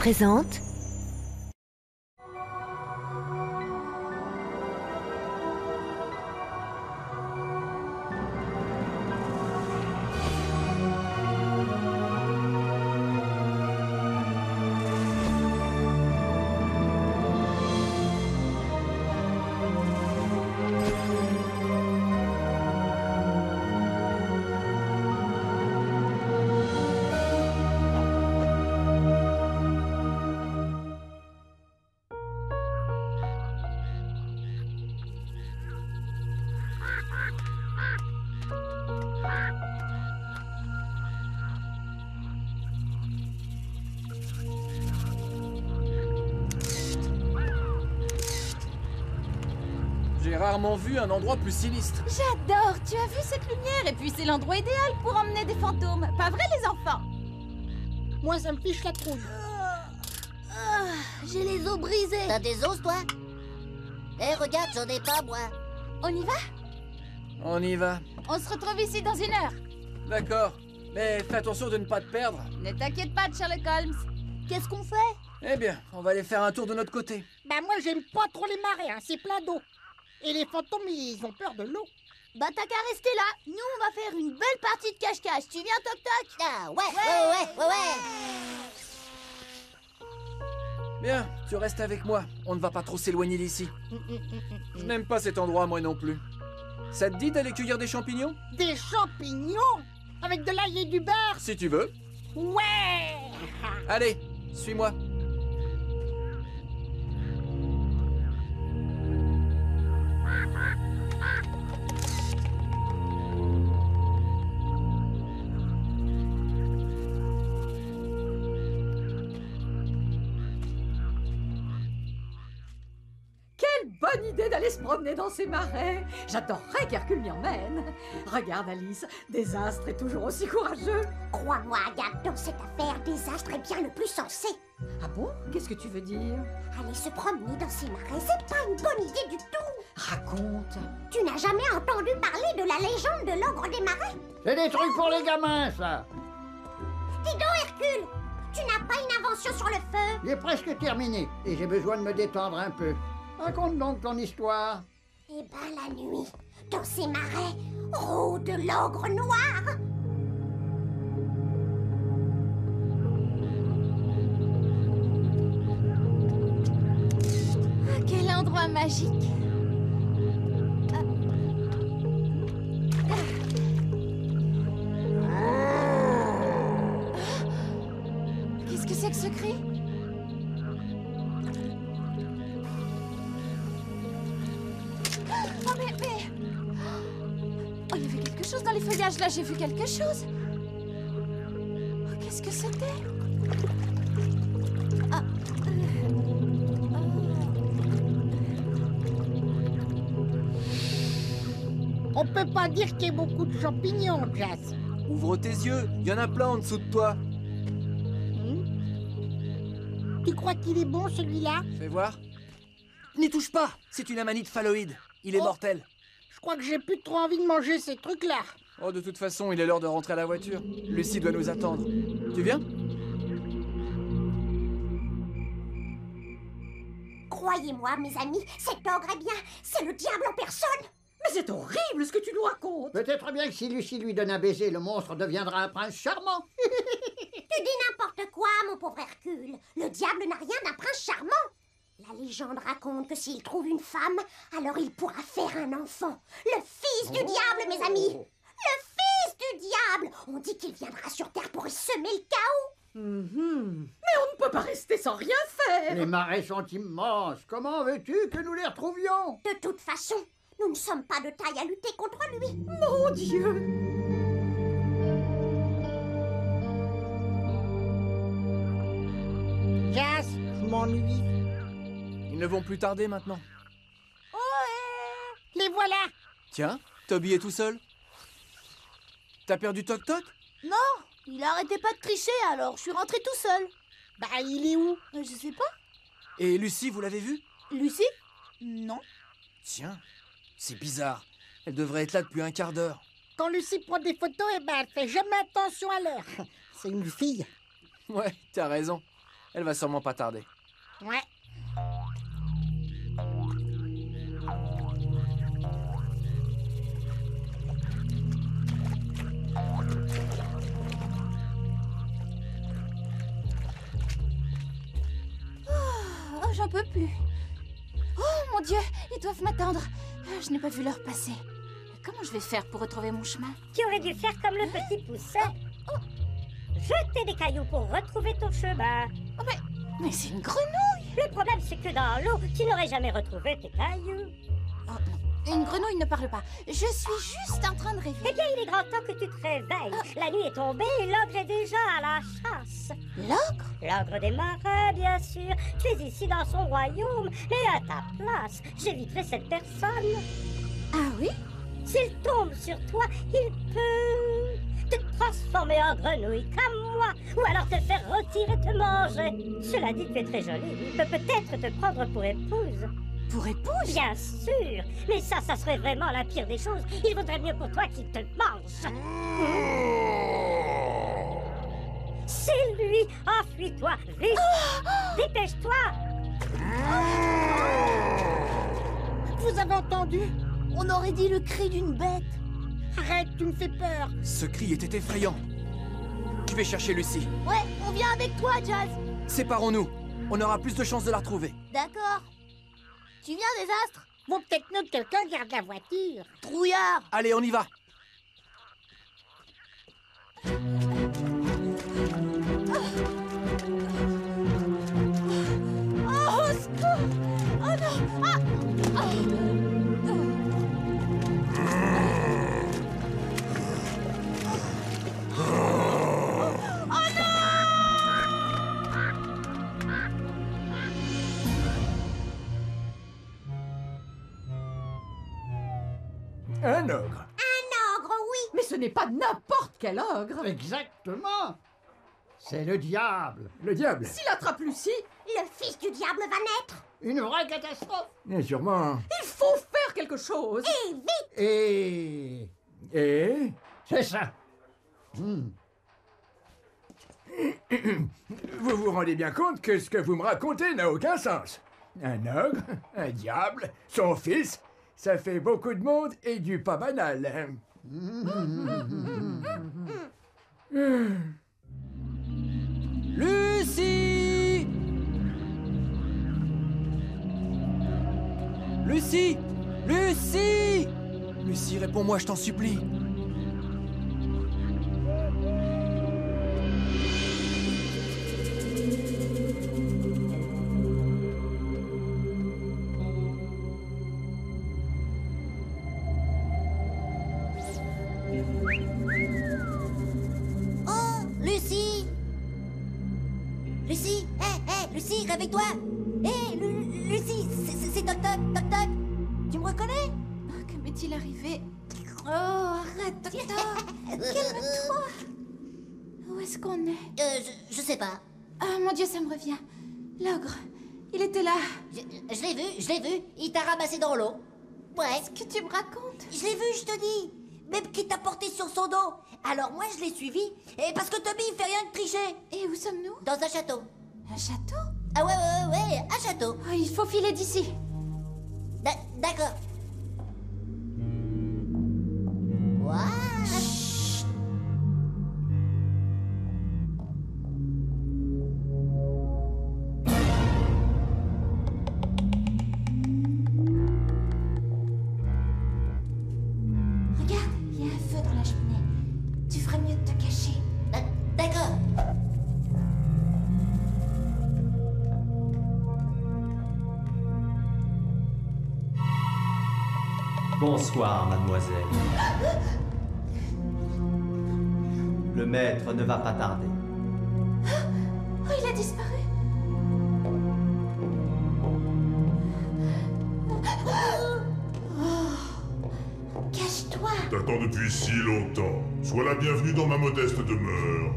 présente J'ai rarement vu un endroit plus sinistre. J'adore. Tu as vu cette lumière? Et puis c'est l'endroit idéal pour emmener des fantômes. Pas vrai, les enfants? Moi, ça me fiche la trouille. J'ai les os brisés. T'as des os, toi? Eh, regarde, j'en ai pas, moi. On y va? On y va. On se retrouve ici dans 1 heure. D'accord. Mais fais attention de ne pas te perdre. Ne t'inquiète pas, Sherlock Holmes. Qu'est-ce qu'on fait? Eh bien, on va aller faire un tour de notre côté. Bah moi, j'aime pas trop les marées, hein, c'est plein d'eau. Et les fantômes, ils ont peur de l'eau. Bah t'as qu'à rester là. Nous, on va faire une belle partie de cache-cache. Tu viens, Toc-Toc? Ah, ouais. Bien, tu restes avec moi. On ne va pas trop s'éloigner d'ici. Je n'aime pas cet endroit, moi non plus. Ça te dit d'aller cueillir des champignons? Des champignons? Avec de l'ail et du beurre? Si tu veux. Ouais! Allez, suis-moi. Quelle bonne idée d'aller se promener dans ces marais. J'adorerais qu'Hercule m'y emmène. Regarde Alice, Désastre est toujours aussi courageux. Crois-moi, Agathe, dans cette affaire, Désastre est bien le plus sensé. Ah bon? Qu'est-ce que tu veux dire? Aller se promener dans ces marais, c'est pas une bonne idée du tout. Raconte. Tu n'as jamais entendu parler de la légende de l'ogre des marais? C'est des trucs pour les gamins, ça. Dis donc, Hercule, tu n'as pas une invention sur le feu? J'ai presque terminé et j'ai besoin de me détendre un peu. Raconte donc ton histoire. Eh ben, la nuit, dans ces marais, rôde l'ogre noir. Quel endroit magique. Qu'est-ce que c'est que ce cri? Oh mais... Oh, il y avait quelque chose dans les feuillages, là, j'ai vu quelque chose. Oh, qu'est-ce que c'était? Ah, On peut pas dire qu'il y ait beaucoup de champignons, Jazz. Ouvre tes yeux, il y en a plein en dessous de toi. Tu crois qu'il est bon, celui-là? Fais voir. N'y touche pas, c'est une amanite phalloïde. Il est mortel. Je crois que j'ai plus trop envie de manger ces trucs-là. Oh, de toute façon, il est l'heure de rentrer à la voiture. Lucie doit nous attendre. Tu viens? Croyez-moi, mes amis, cet ogre est bien, c'est le diable en personne. Mais c'est horrible ce que tu nous racontes. Peut-être bien que si Lucie lui donne un baiser, le monstre deviendra un prince charmant. Tu dis n'importe quoi, mon pauvre Hercule. Le diable n'a rien d'un prince charmant. La légende raconte que s'il trouve une femme, alors il pourra faire un enfant. Le fils du diable, mes amis. Le fils du diable. On dit qu'il viendra sur Terre pour y semer le chaos. Mais on ne peut pas rester sans rien faire. Les marais sont immenses. Comment veux-tu que nous les retrouvions? De toute façon, nous ne sommes pas de taille à lutter contre lui. Mon Dieu. Jazz, je m'ennuie. Ils ne vont plus tarder maintenant. Les voilà. Tiens, Toby est tout seul. T'as perdu Toc-Toc? non, il arrêtait pas de tricher, alors je suis rentrée tout seul. Bah, il est où? Je sais pas. Et Lucie, vous l'avez vue? Lucie? Non. Tiens, c'est bizarre. Elle devrait être là depuis un quart d'heure. Quand Lucie prend des photos, eh ben, elle fait jamais attention à l'heure. C'est une fille. Ouais, t'as raison. Elle va sûrement pas tarder. Ouais. Oh, j'en peux plus. Oh, mon Dieu, ils doivent m'attendre. Je n'ai pas vu l'heure passer. Comment je vais faire pour retrouver mon chemin? Tu aurais dû faire comme le petit poussin. Jeter des cailloux pour retrouver ton chemin. Oh, mais c'est une grenouille! Le problème, c'est que dans l'eau, tu n'aurais jamais retrouvé tes cailloux. Oh, non. Une grenouille ne parle pas. Je suis juste en train de rêver. Eh bien, il est grand temps que tu te réveilles. La nuit est tombée et l'ogre est déjà à la chasse. L'ogre? L'ogre des marais, bien sûr. Tu es ici dans son royaume. Mais à ta place, j'éviterai cette personne. Ah oui? S'il tombe sur toi, il peut te transformer en grenouille comme moi, ou alors te faire rôtir et te manger. Cela dit, tu es très jolie. Il peut peut-être te prendre pour épouse. Pour épouse? Bien sûr. Mais ça serait vraiment la pire des choses. Il vaudrait mieux pour toi qu'il te mange. C'est lui. Enfuis-toi, vite. Dépêche-toi. Vous avez entendu? On aurait dit le cri d'une bête. Arrête, tu me fais peur. Ce cri était effrayant. Je vais chercher Lucie. Ouais, on vient avec toi, Jazz. Séparons-nous. On aura plus de chances de la retrouver. D'accord. Tu viens, Désastre? Vaut peut-être mieux que quelqu'un garde la voiture. Trouillard. Allez, on y va. Oh, au secours! Oh non! Ah! Un ogre. Un ogre, oui. Mais ce n'est pas n'importe quel ogre. Exactement. C'est le diable. Le diable. S'il attrape Lucie, Le fils du diable va naître. Une vraie catastrophe. Et sûrement. il faut faire quelque chose. Et vite. Et... Et c'est ça. vous vous rendez bien compte que ce que vous me racontez n'a aucun sens. Un ogre, un diable, son fils, ça fait beaucoup de monde et du pas banal. Lucie! Lucie! Lucie! Lucie, réponds-moi, je t'en supplie. Oh, Lucie! Lucie! Hé, Lucie, réveille-toi! Hé, Lucie, c'est Toc Toc, Toc Toc! Tu me reconnais? Oh, que m'est-il arrivé? Oh, arrête, docteur! Calme-toi! Où est-ce qu'on est? Je sais pas. Ah, mon Dieu, ça me revient. L'ogre, il était là. Je l'ai vu, il t'a ramassé dans l'eau. Ouais. Qu'est-ce que tu me racontes? Je l'ai vu, je te dis. Même qui t'a porté sur son dos. Alors moi, je l'ai suivi. Et parce que Tommy, il fait rien de tricher. Et où sommes-nous? Dans un château. Un château? Ah ouais, un château. Oh, il faut filer d'ici. D'accord. Voilà. Regarde, il y a un feu dans la cheminée. Tu ferais mieux de te cacher. D'accord. Bonsoir, mademoiselle. Le maître ne va pas tarder. Oh, il a disparu. Cache-toi. T'attends depuis si longtemps. Sois la bienvenue dans ma modeste demeure.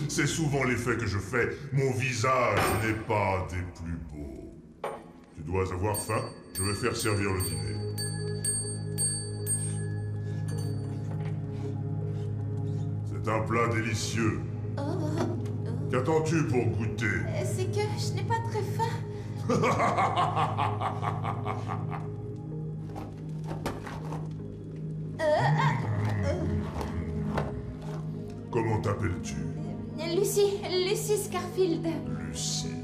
C'est souvent l'effet que je fais. Mon visage n'est pas des plus beaux. Tu dois avoir faim. Je vais faire servir le dîner. C'est un plat délicieux. Qu'attends-tu pour goûter? C'est que je n'ai pas très faim. Comment t'appelles-tu? Lucy Scarfield. Lucie.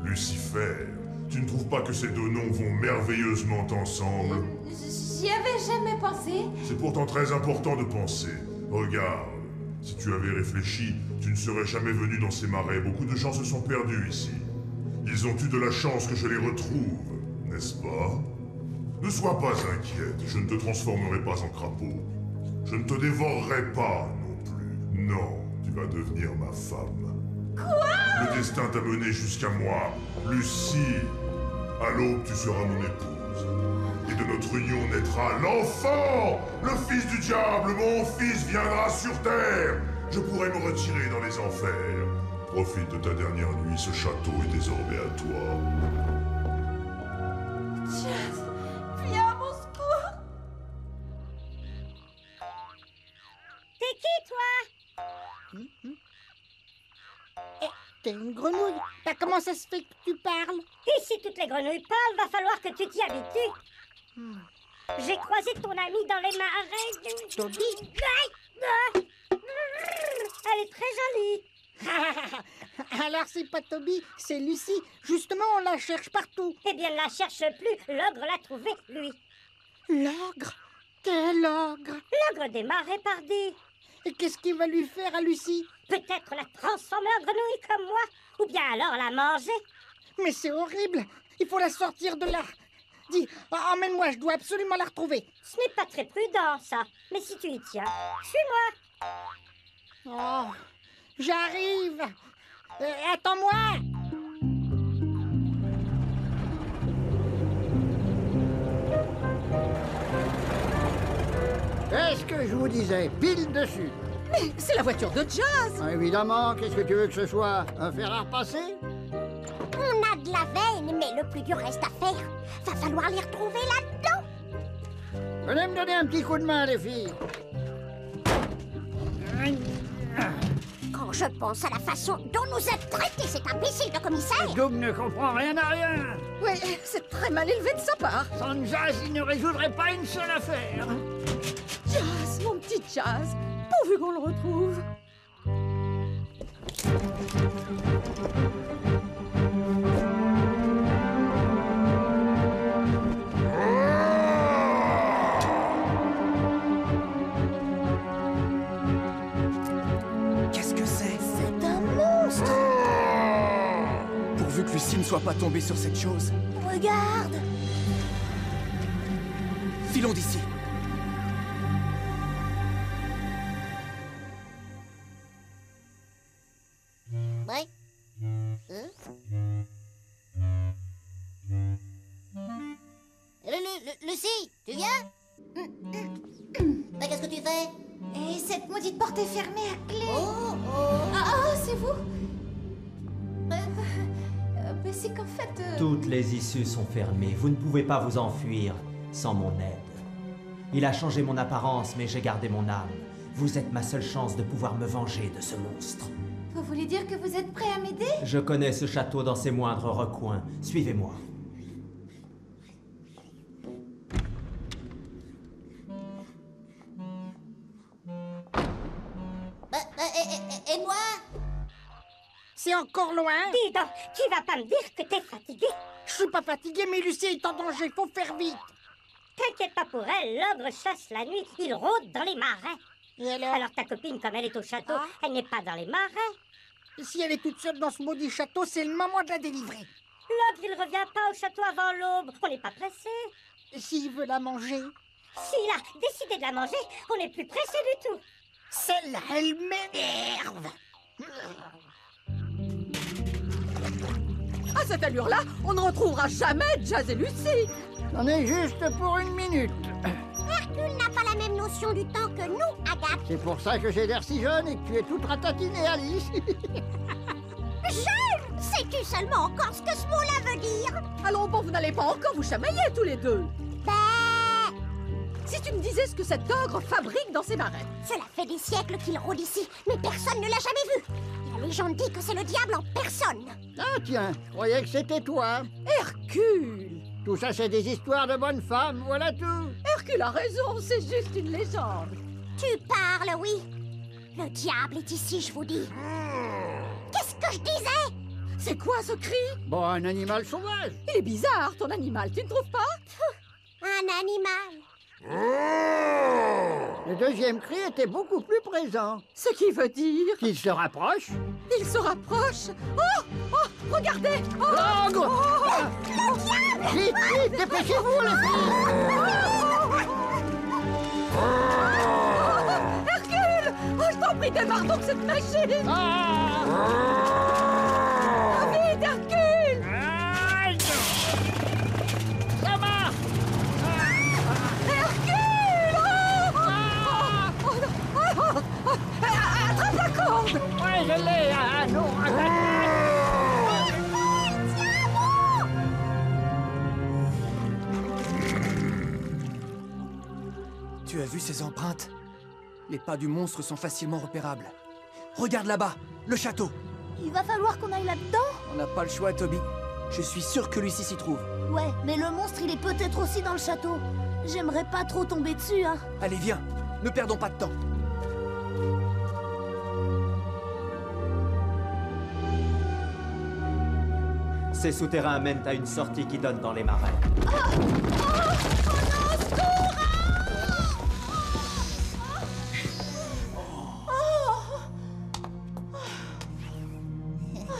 Lucifer. Tu ne trouves pas que ces deux noms vont merveilleusement ensemble? J'y avais jamais pensé. C'est pourtant très important de penser. Regarde, si tu avais réfléchi, tu ne serais jamais venu dans ces marais. Beaucoup de gens se sont perdus ici. Ils ont eu de la chance que je les retrouve, n'est-ce pas? Ne sois pas inquiète, je ne te transformerai pas en crapaud. Je ne te dévorerai pas non plus. Non, tu vas devenir ma femme. Quoi? Le destin t'a mené jusqu'à moi, Lucie. À l'aube, tu seras mon épouse. Et de notre union naîtra l'enfant! Le fils du diable, mon fils, viendra sur terre! Je pourrai me retirer dans les enfers. Profite de ta dernière nuit, ce château est désormais à toi. Jazz, viens à mon secours! T'es qui, toi? T'es une grenouille. Comment ça se fait que tu parles? Et si toutes les grenouilles parlent, va falloir que tu t'y habitues. J'ai croisé ton amie dans les marais. Toby? Elle est très jolie. Alors c'est pas Toby, c'est Lucie. Justement, on la cherche partout. Eh bien, ne la cherche plus. L'ogre l'a trouvée, lui. L'ogre? Quel ogre? L'ogre des marais, pardi. Et qu'est-ce qu'il va lui faire à Lucie? Peut-être la transformer en grenouille comme moi. Ou bien alors la manger. Mais c'est horrible. Il faut la sortir de là. Dis, emmène-moi, je dois absolument la retrouver. Ce n'est pas très prudent, ça. Mais si tu y tiens, suis-moi. Oh, j'arrive. Attends-moi. Qu'est-ce que je vous disais? Pile dessus. Mais c'est la voiture de Jazz. Ah, évidemment, qu'est-ce que tu veux que ce soit? Un fer à repasser? On a de la veine, mais le plus dur reste à faire. Va falloir les retrouver là-dedans. Venez me donner un petit coup de main, les filles. Quand je pense à la façon dont nous a traité cet imbécile de commissaire... Double ne comprend rien à rien. Oui, c'est très mal élevé de sa part. Sans Jazz, il ne résoudrait pas une seule affaire. Jazz, mon petit Jazz, pourvu qu'on le retrouve. Qu'est-ce que c'est? C'est un monstre. Pourvu que Lucie ne soit pas tombée sur cette chose. Regarde. Filons d'ici. Ouais. Lucie, tu viens? Bah, qu'est-ce que tu fais? Et cette maudite porte est fermée à clé. Oh, Ah, c'est vous? Mais c'est qu'en fait... Toutes les issues sont fermées. Vous ne pouvez pas vous enfuir sans mon aide. Il a changé mon apparence, mais j'ai gardé mon âme. Vous êtes ma seule chance de pouvoir me venger de ce monstre. Vous voulez dire que vous êtes prêt à m'aider? Je connais ce château dans ses moindres recoins. Suivez-moi. Et moi? C'est encore loin. Dis donc, tu vas pas me dire que t'es fatigué? Je suis pas fatigué, mais Lucie est en danger. Faut faire vite. T'inquiète pas pour elle, l'ogre chasse la nuit, il rôde dans les marais. Et alors? Alors ta copine, comme elle est au château, elle n'est pas dans les marais. Si elle est toute seule dans ce maudit château, c'est le moment de la délivrer. L'ogre, il revient pas au château avant l'aube. On n'est pas pressé. S'il veut la manger? S'il a décidé de la manger, on n'est plus pressé du tout. Celle-là, elle m'énerve. À cette allure-là, on ne retrouvera jamais Jazz et Lucie. J'en ai juste pour une minute. Hercule n'a pas la même notion du temps que nous, Agathe. C'est pour ça que j'ai l'air si jeune et que tu es toute ratatinée, Alice. Jeune? Sais-tu seulement encore ce que ce mot-là veut dire? Allons, bon, n'allez pas encore vous chamailler tous les deux. Si tu me disais ce que cet ogre fabrique dans ses marais. Cela fait des siècles qu'il rôde ici, mais personne ne l'a jamais vu. La légende dit que c'est le diable en personne. Ah tiens, je croyais que c'était toi. Hercule! Tout ça, c'est des histoires de bonnes femmes, voilà tout. Hercule a raison, c'est juste une légende. Tu parles, oui. Le diable est ici, je vous dis. Qu'est-ce que je disais? C'est quoi ce cri? Bon, un animal sauvage. Il est bizarre, ton animal, tu ne trouves pas? Un animal. Le deuxième cri était beaucoup plus présent. Ce qui veut dire... Qu'il se rapproche. Il se rapproche. Oh! Oh! Regardez! Oh! L'ogre! Oh! Vite, vite, dépêchez-vous, les filles! Hercule! Oh, je t'en prie, démarre donc cette machine! Vite, Hercule! Ça marche! Hercule! Attrape la corde! Ouais, je l'ai! Ah non! Tu as vu ces empreintes? Les pas du monstre sont facilement repérables. Regarde là-bas, le château. Il va falloir qu'on aille là-dedans? On n'a pas le choix, Toby. Je suis sûr que Lucie s'y trouve. Ouais, mais le monstre, il est peut-être aussi dans le château. J'aimerais pas trop tomber dessus, hein. Allez, viens, ne perdons pas de temps. Ces souterrains mènent à une sortie qui donne dans les marais.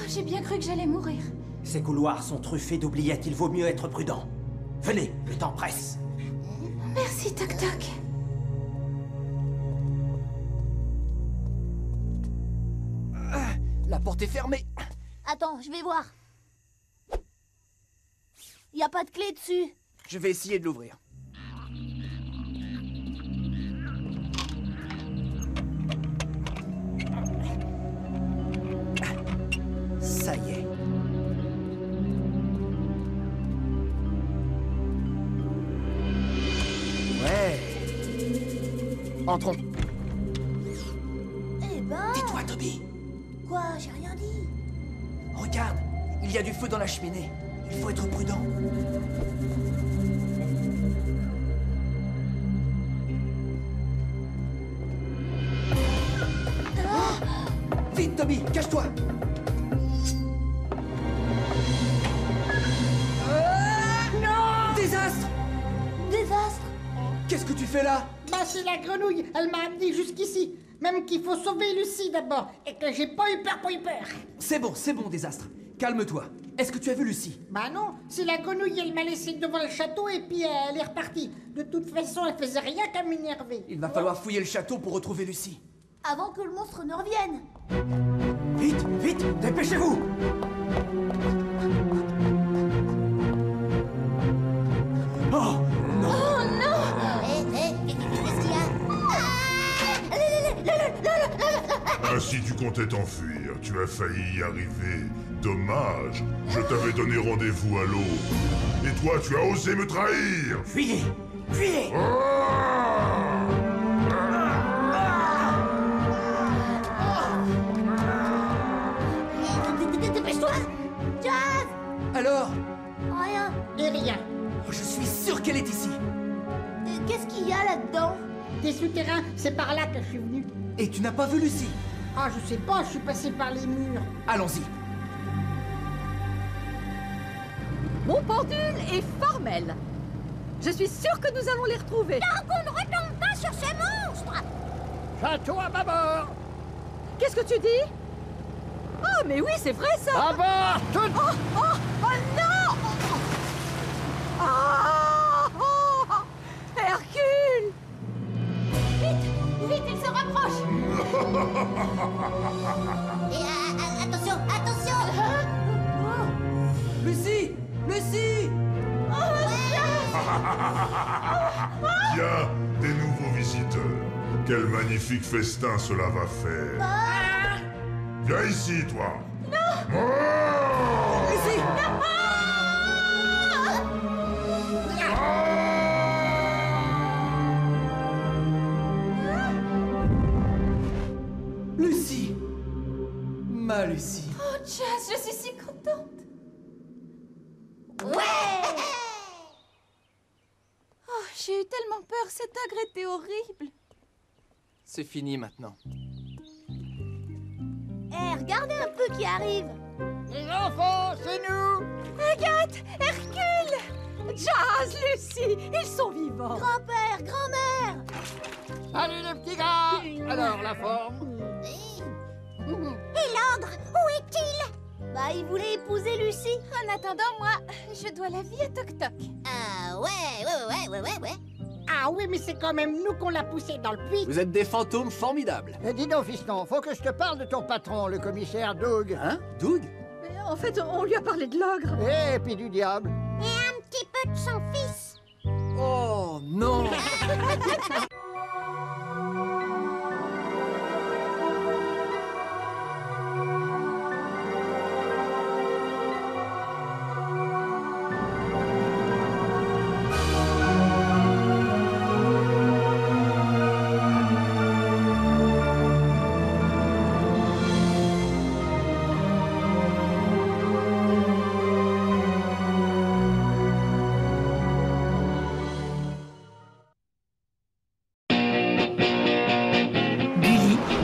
J'ai bien cru que j'allais mourir. Ces couloirs sont truffés d'oubliettes, il vaut mieux être prudent. Venez, le temps presse. Merci, Toc Toc. La porte est fermée. Attends, je vais voir. Y a pas de clé dessus. Je vais essayer de l'ouvrir. Ça y est. Ouais. Entrons. Eh ben... Tais-toi, Toby. Quoi? J'ai rien dit. Regarde, il y a du feu dans la cheminée. Il faut être prudent. Vite, Toby, cache-toi. Non! Désastre! Désastre? Qu'est-ce que tu fais là? Bah, c'est la grenouille. Elle m'a amené jusqu'ici. Même qu'il faut sauver Lucie d'abord. Et que j'ai pas eu peur. C'est bon, Désastre. Calme-toi. Est-ce que tu as vu Lucie? Bah non, c'est la grenouille, elle m'a laissé devant le château et puis elle est repartie. De toute façon, elle faisait rien qu'à m'énerver. Il va falloir fouiller le château pour retrouver Lucie. Avant que le monstre ne revienne. Vite, vite, dépêchez-vous! Oh, non! Oh non! Qu'est-ce qu'il y a? Ainsi tu comptais t'enfuir, tu as failli y arriver. Dommage, je t'avais donné rendez-vous à l'aube. Et toi, tu as osé me trahir! Fuyez! Fuyez! Dépêche-toi! Jazz! Alors? Rien. Et rien. Je suis sûr qu'elle est ici. Qu'est-ce qu'il y a là-dedans? Des souterrains, c'est par là que je suis venu. Et tu n'as pas vu Lucie? Ah, je sais pas, je suis passé par les murs. Allons-y. Mon pendule est formel. Je suis sûre que nous allons les retrouver. Tant qu'on ne retombe pas sur ce monstre! Château à bâbord! Qu'est-ce que tu dis? Ah, mais oui, c'est vrai ça! À bord! Tout... Oh non! Ah! Oh! Hercule! Vite, il se rapproche! Et attention, attention! Lucie! Lucie! Tiens, des nouveaux visiteurs. Quel magnifique festin cela va faire. Viens ici, toi. Non! Lucie! Lucie. Oh, Jazz, je suis si contente. Ouais! Oh, j'ai eu tellement peur, cet ogre était horrible. C'est fini maintenant. Eh, regardez un peu qui arrive. Les enfants, c'est nous! Agathe, Hercule, Jazz, Lucie, ils sont vivants. Grand-père, grand-mère. Salut les petits gars! Alors, la forme? Et l'ogre, où est-il? Bah, il voulait épouser Lucie. En attendant, moi, je dois la vie à Toc Toc. Ah ouais. Ah oui, mais c'est quand même nous qu'on l'a poussé dans le puits. Vous êtes des fantômes formidables. Dis donc, fiston, faut que je te parle de ton patron, le commissaire Doug. Hein? Doug? Mais en fait, on lui a parlé de l'ogre. Et puis du diable. Et un petit peu de son fils. Oh non!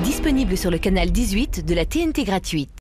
Disponible sur le canal 18 de la TNT gratuite.